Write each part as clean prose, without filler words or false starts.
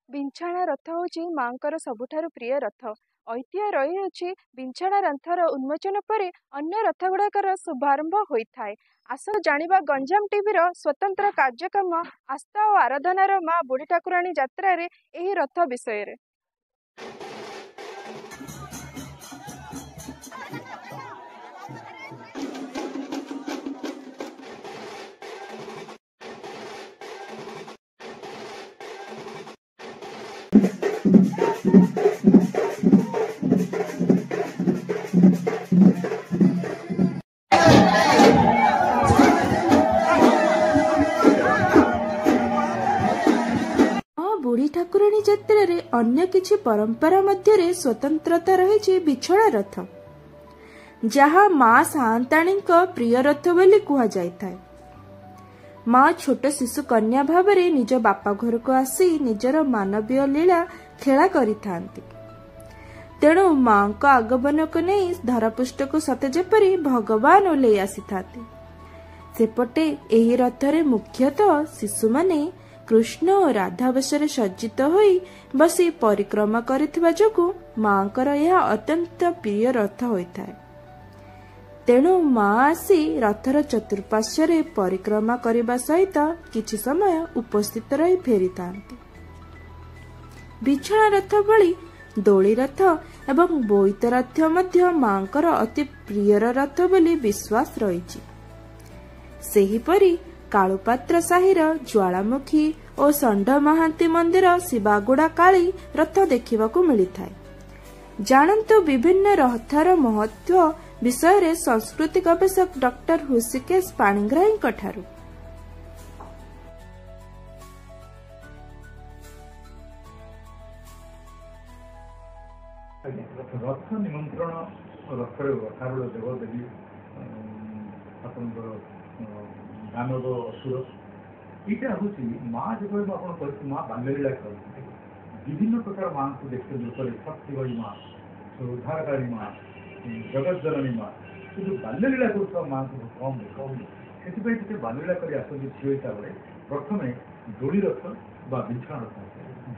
ବିଞ୍ଛଣା ରଥ ହେଉଛି ମାଙ୍କର ସବୁଠାରୁ ପ୍ରିୟ ରଥ। ଐତିହ୍ୟ ରହିଅଛି ବିଞ୍ଛଣା ରଥର ଉନ୍ମୋଚନ ପରେ ଅନ୍ୟ ରଥଗୁଡ଼ାକର ଶୁଭାରମ୍ଭ ହୋଇଥାଏ। ଆସ ଜାଣିବା ଗଞ୍ଜାମ ଟିଭିର ସ୍ୱତନ୍ତ୍ର କାର୍ଯ୍ୟକ୍ରମ ଆସ୍ଥା ଓ ଆରାଧନାର ମା ବୁଢ଼ୀ ଠାକୁରାଣୀ ଯାତ୍ରାରେ ଏହି ରଥ ବିଷୟରେ। ବୁଢ଼ୀ ଠାକୁରାଣୀ ଯାତ୍ରାରେ ଅନ୍ୟ କିଛି ପରମ୍ପରା ମଧ୍ୟରେ ସ୍ୱତନ୍ତ୍ରତା ରହିଛି ବିଛଣା ରଥ, ଯାହା ମା ସାଆନ୍ତାଣୀଙ୍କ ପ୍ରିୟ ରଥ ବୋଲି କୁହାଯାଇଥାଏ। ମା ଛୋଟ ଶିଶୁ କନ୍ୟା ଭାବରେ ନିଜ ବାପା ଘରକୁ ଆସି ନିଜର ମାନବୀୟ ଲୀଳା ଖେଳା କରିଥାନ୍ତି। ତେଣୁ ମାଙ୍କ ଆଗମନକୁ ନେଇ ଧରାପୃଷ୍ଠକୁ ସତେ ଯେପରି ଭଗବାନ ଓହ୍ଲେଇ ଆସିଥାନ୍ତି। ସେପଟେ ଏହି ରଥରେ ମୁଖ୍ୟତଃ ଶିଶୁମାନେ କୃଷ୍ଣ ଓ ରାଧା ବେଶରେ ସଜ୍ଜିତ ହୋଇ ବସି ପରିକ୍ରମା କରିଥିବା ଯୋଗୁଁ ମାଙ୍କର ଏହା ଅତ୍ୟନ୍ତ ପ୍ରିୟ ରଥ ହୋଇଥାଏ। ତେଣୁ ମା ଆସି ରଥର ଚତୁଃପାର୍ଶ୍ୱରେ ପରିକ୍ରମା କରିବା ସହିତ କିଛି ସମୟ ଉପସ୍ଥିତ ରହି ଫେରିଥାନ୍ତି। ବିଛଣା ରଥ ଭଳି ଦୋଳି ରଥ ଏବଂ ବୋଇତ ରଥ ମଧ୍ୟ ମାଙ୍କର ଅତି ପ୍ରିୟର ରଥ ବୋଲି ବିଶ୍ୱାସ ରହିଛି। ସେହିପରି କାଳୁପାତ୍ର ସାହିର ଜ୍ୱାଳାମୁଖୀ ଓ ଷଣ୍ଢ ମହାନ୍ତି ମନ୍ଦିର ଶିବାଗୁଡ଼ା କାଳୀ ରଥ ଦେଖିବାକୁ ମିଳିଥାଏ। ଜାଣନ୍ତୁ ବିଭିନ୍ନ ରଥର ମହତ୍ତ୍ୱ ବିଷୟରେ ସଂସ୍କୃତି ଗବେଷକ ଡକ୍ଟର ହୃଷିକେଶ ପାଣିଗ୍ରାହୀଙ୍କ ଠାରୁ। ରଥ ନିମନ୍ତ୍ରଣ ରଥରେ ରଥାରୂଢ଼ ଦେବଦେବୀ ଆପଣଙ୍କର ଦାନବ ଅସୁର ଏଇଟା ହେଉଛି ମା ଯେତେବେଳେ ଆପଣ କହିଛି ମା ବାଲ୍ୟଲୀଳା କରନ୍ତି ବିଭିନ୍ନ ପ୍ରକାର ମାଙ୍କୁ ଦେଖିଛନ୍ତି ଉପରେ ଶକ୍ତିବଳୀ ମା, ଉଦ୍ଧାରକାରୀ ମା, ଜଗତଜନନୀ ମା, କିନ୍ତୁ ବାଲ୍ୟଲୀଳା କରୁଥିବା ମାଙ୍କୁ କମ୍ ସେଥିପାଇଁ ଟିକେ ବାଲ୍ୟଲୀଳା କରି ଆସନ୍ତି ଝିଅ ହିସାବରେ ପ୍ରଥମେ ଦୋଳି ରଥ ବା ବିଛଣା ରଥ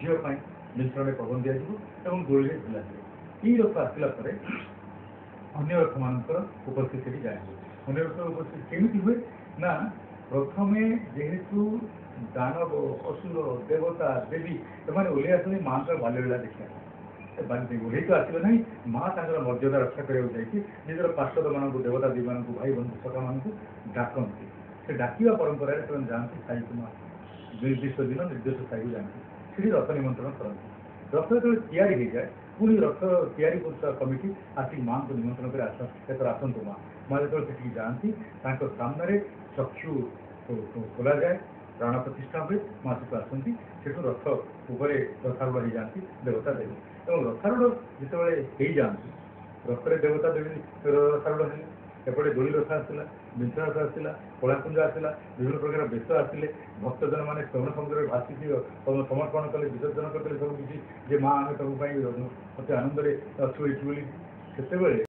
ଝିଅ ପାଇଁ ବିଛଣାରେ ପବନ ଦିଆଯିବ ଏବଂ ଦୋଳିରେ ଝୁଲାଯିବ। এই ରଥ ଆସିଲା ପରେ ଅନ୍ୟ ରଥମାନଙ୍କର ଉପସ୍ଥିତି ସେଠି ଯାଏ। ଅନ୍ୟ ରଥର ଉପସ୍ଥିତି କେମିତି ହୁଏ ନା ପ୍ରଥମେ ଯେହେତୁ ଦାନବ ଅସୁର ଦେବତା ଦେବୀ ସେମାନେ ଓହ୍ଲେଇ ଆସନ୍ତି ମାଙ୍କର ବାଲ୍ୟଲୀଳା ଦେଖିବା ଓହ୍ଲେଇ ତ ଆସିବେ ନାହିଁ। ମା ତାଙ୍କର ମର୍ଯ୍ୟାଦା ରକ୍ଷା କରିବାକୁ ଯାଇକି ନିଜର ପାର୍ଶ୍ୱଦମାନଙ୍କୁ ଦେବତା ଦେବୀମାନଙ୍କୁ ଭାଇ ବନ୍ଧୁ ସଖାମାନଙ୍କୁ ଡାକନ୍ତି। ସେ ଡାକିବା ପରମ୍ପରାରେ ସେମାନେ ଯାଆନ୍ତି ସାହିକୁ ମା ନିର୍ଦ୍ଦିଷ୍ଟ ଦିନ ନିର୍ଦ୍ଦିଷ୍ଟ ସାହିକୁ ଯାଆନ୍ତି, ସେଠି ରଥ ନିମନ୍ତ୍ରଣ କରନ୍ତି। ରଥ ଯେତେବେଳେ ତିଆରି ହେଇଯାଏ ପୁଣି ରଥ ତିଆରି କରୁଥିବା କମିଟି ଆସିକି ମାଙ୍କୁ ନିମନ୍ତ୍ରଣ କରି ଏଥର ଆସନ୍ତୁ ମା ଯେତେବେଳେ ସେଠିକି ଯାଆନ୍ତି ତାଙ୍କ ସାମ୍ନାରେ ଚକ୍ଷୁ ଖୋଲାଯାଏ, ପ୍ରାଣ ପ୍ରତିଷ୍ଠା ହୁଏ, ମା ସେଠୁ ଆସନ୍ତି। ସେଠୁ ରଥ ଉପରେ ରଥାରୂଢ଼ ହେଇଯାଆନ୍ତି ଦେବତା ଦେବୀ ଏବଂ ରଥାରୂଢ଼ ଯେତେବେଳେ ହେଇଯାଆନ୍ତି ରଥରେ ଦେବତା ଦେବୀ ରଥାରୂଢ଼ ହେଲେ ଏପଟେ ଦୋଳି ରଥ ଆସିଲା, ବିଛଣା ରଥ ଆସିଲା, କଳାକୁଞ୍ଜ ଆସିଲା, ବିଭିନ୍ନ ପ୍ରକାର ବେଶ ଆସିଲେ, ଭକ୍ତଜନ ମାନେ ଶ୍ରବଣ ସମୁଦ୍ରରେ ଭାସିକି ସମର୍ପଣ କଲେ, ବିସର୍ଜନ କରିଦେଲେ ସବୁ କିଛି ଯେ ମା ଆମେ ସବୁ ପାଇଁ ଅତି ଆନନ୍ଦରେ ଅଛୁ ଏଇଠି ବୋଲି। ସେତେବେଳେ